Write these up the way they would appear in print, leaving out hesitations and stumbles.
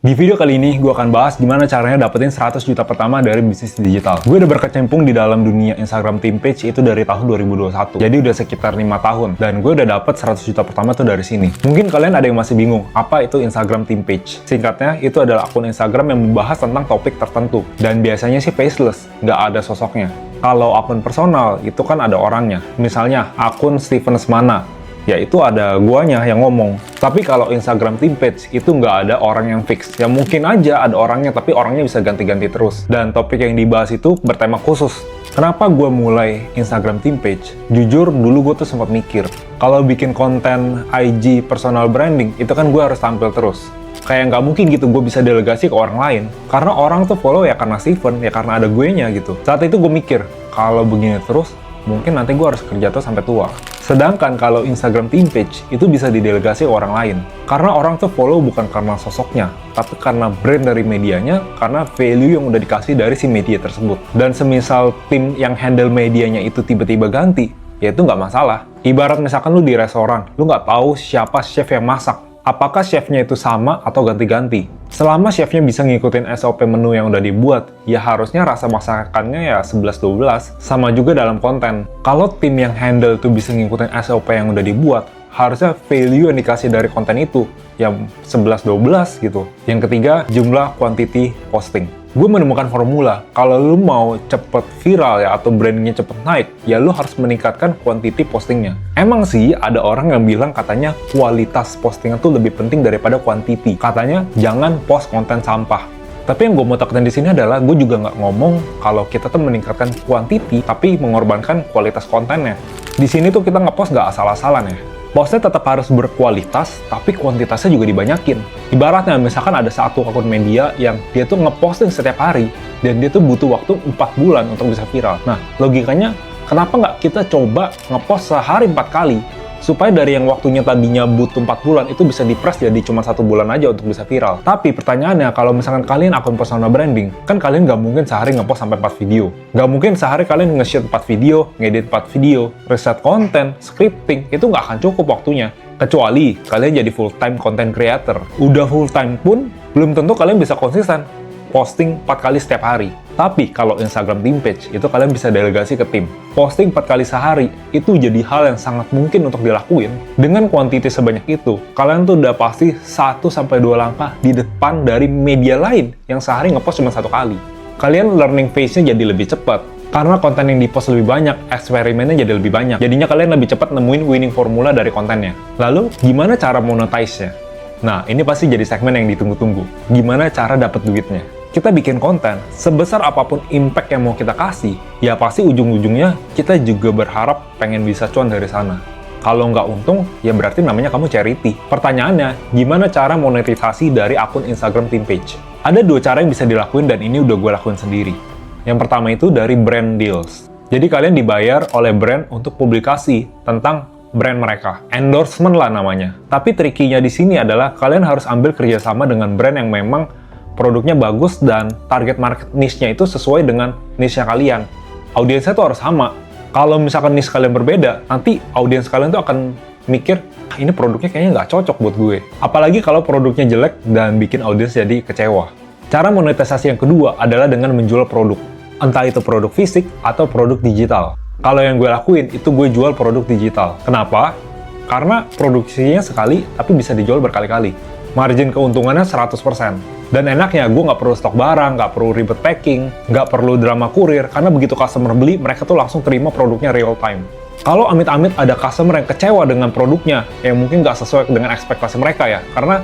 Di video kali ini, gue akan bahas gimana caranya dapetin 100 juta pertama dari bisnis digital. Gue udah berkecimpung di dalam dunia Instagram Team Page itu dari tahun 2021. Jadi udah sekitar 5 tahun. Dan gue udah dapet 100 juta pertama tuh dari sini. Mungkin kalian ada yang masih bingung, apa itu Instagram Team Page? Singkatnya, itu adalah akun Instagram yang membahas tentang topik tertentu. Dan biasanya sih faceless, nggak ada sosoknya. Kalau akun personal, itu kan ada orangnya. Misalnya, akun Steven Semana. Ya itu ada guanya yang ngomong. Tapi kalau Instagram Team Page itu nggak ada orang yang fix. Ya mungkin aja ada orangnya, tapi orangnya bisa ganti-ganti terus. Dan topik yang dibahas itu bertema khusus. Kenapa gue mulai Instagram Team Page? Jujur, dulu gue tuh sempat mikir, kalau bikin konten IG personal branding, itu kan gue harus tampil terus. Kayak nggak mungkin gitu gue bisa delegasi ke orang lain. Karena orang tuh follow ya karena Steven, ya karena ada guenya gitu. Saat itu gue mikir, kalau begini terus, mungkin nanti gue harus kerja tuh sampai tua. Sedangkan kalau Instagram Team Page itu bisa didelegasi ke orang lain. Karena orang tuh follow bukan karena sosoknya, tapi karena brand dari medianya, karena value yang udah dikasih dari si media tersebut. Dan semisal tim yang handle medianya itu tiba-tiba ganti, ya itu nggak masalah. Ibarat misalkan lu di restoran, lu nggak tahu siapa chef yang masak. Apakah chefnya itu sama atau ganti-ganti? Selama chefnya bisa ngikutin SOP menu yang udah dibuat, ya harusnya rasa masakannya ya 11-12. Sama juga dalam konten. Kalau tim yang handle tuh bisa ngikutin SOP yang udah dibuat, harusnya value yang dikasih dari konten itu yang 11-12 gitu. Yang ketiga, jumlah quantity posting. Gue menemukan formula, kalau lu mau cepet viral ya atau brandingnya cepet naik, ya lu harus meningkatkan quantity postingnya. Emang sih ada orang yang bilang katanya kualitas postingan tuh lebih penting daripada quantity. Katanya jangan post konten sampah. Tapi yang gue mau tekenin di sini adalah gue juga nggak ngomong kalau kita tuh meningkatkan quantity tapi mengorbankan kualitas kontennya. Di sini tuh kita nge-post nggak asal-asalan ya. Postnya tetap harus berkualitas, tapi kuantitasnya juga dibanyakin. Ibaratnya, misalkan ada satu akun media yang dia tuh ngeposting setiap hari, dan dia tuh butuh waktu 4 bulan untuk bisa viral. Nah, logikanya, kenapa nggak kita coba ngepost sehari 4 kali? Supaya dari yang waktunya tadinya butuh 4 bulan, itu bisa di-press jadi cuma 1 bulan aja untuk bisa viral. Tapi pertanyaannya, kalau misalkan kalian akun personal branding, kan kalian nggak mungkin sehari ngepost sampai 4 video. Nggak mungkin sehari kalian nge-shoot 4 video, ngedit 4 video, riset konten, scripting, itu nggak akan cukup waktunya. Kecuali kalian jadi full-time content creator. Udah full-time pun, belum tentu kalian bisa konsisten posting 4 kali setiap hari. Tapi kalau Instagram Team Page, itu kalian bisa delegasi ke tim. Posting 4 kali sehari, itu jadi hal yang sangat mungkin untuk dilakuin. Dengan kuantiti sebanyak itu, kalian tuh udah pasti 1-2 langkah di depan dari media lain yang sehari ngepost cuma 1 kali. Kalian learning phase-nya jadi lebih cepat. Karena konten yang dipost lebih banyak, eksperimennya jadi lebih banyak. Jadinya kalian lebih cepat nemuin winning formula dari kontennya. Lalu, gimana cara monetize-nya? Nah, ini pasti jadi segmen yang ditunggu-tunggu. Gimana cara dapat duitnya? Kita bikin konten, sebesar apapun impact yang mau kita kasih, ya pasti ujung-ujungnya kita juga berharap pengen bisa cuan dari sana. Kalau nggak untung, ya berarti namanya kamu charity. Pertanyaannya, gimana cara monetisasi dari akun Instagram Team Page? Ada 2 cara yang bisa dilakuin dan ini udah gue lakuin sendiri. Yang pertama itu dari brand deals. Jadi kalian dibayar oleh brand untuk publikasi tentang brand mereka. Endorsement lah namanya. Tapi trikinya di sini adalah kalian harus ambil kerjasama dengan brand yang memang produknya bagus dan target market niche-nya itu sesuai dengan niche-nya kalian. Audiensnya tuh harus sama. Kalau misalkan niche kalian berbeda, nanti audiens kalian tuh akan mikir, ini produknya kayaknya nggak cocok buat gue. Apalagi kalau produknya jelek dan bikin audiens jadi kecewa. Cara monetisasi yang kedua adalah dengan menjual produk. Entah itu produk fisik atau produk digital. Kalau yang gue lakuin, itu gue jual produk digital. Kenapa? Karena produksinya sekali, tapi bisa dijual berkali-kali. Margin keuntungannya 100%. Dan enaknya, gue nggak perlu stok barang, nggak perlu ribet packing, nggak perlu drama kurir, karena begitu customer beli, mereka tuh langsung terima produknya real time. Kalau amit-amit ada customer yang kecewa dengan produknya, yang mungkin nggak sesuai dengan ekspektasi mereka ya, karena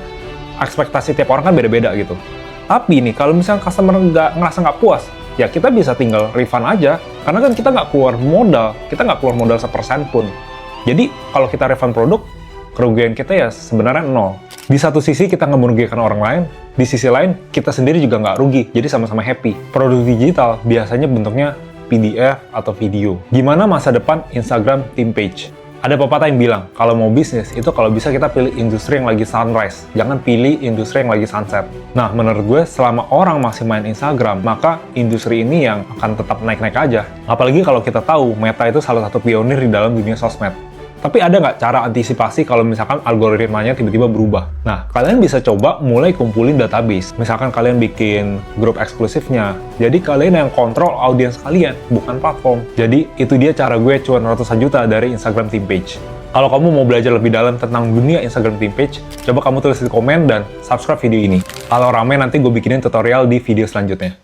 ekspektasi tiap orang kan beda-beda gitu. Tapi nih, kalau misalnya customer ngerasa nggak puas, ya kita bisa tinggal refund aja, karena kan kita nggak keluar modal 1% pun. Jadi, kalau kita refund produk, kerugian kita ya sebenarnya 0. Di satu sisi kita nggak merugikan orang lain, di sisi lain kita sendiri juga nggak rugi, jadi sama-sama happy. Produk digital biasanya bentuknya PDF atau video. Gimana masa depan Instagram Team Page? Ada pepatah yang bilang, kalau mau bisnis, itu kalau bisa kita pilih industri yang lagi sunrise, jangan pilih industri yang lagi sunset. Nah, menurut gue, selama orang masih main Instagram, maka industri ini yang akan tetap naik-naik aja. Apalagi kalau kita tahu, Meta itu salah satu pionir di dalam dunia sosmed. Tapi ada nggak cara antisipasi kalau misalkan algoritmanya tiba-tiba berubah? Nah, kalian bisa coba mulai kumpulin database. Misalkan kalian bikin grup eksklusifnya, jadi kalian yang kontrol audiens kalian, bukan platform. Jadi, itu dia cara gue cuan ratusan juta dari Instagram Team Page. Kalau kamu mau belajar lebih dalam tentang dunia Instagram Team Page, coba kamu tulis di komen dan subscribe video ini. Kalau rame nanti gue bikinin tutorial di video selanjutnya.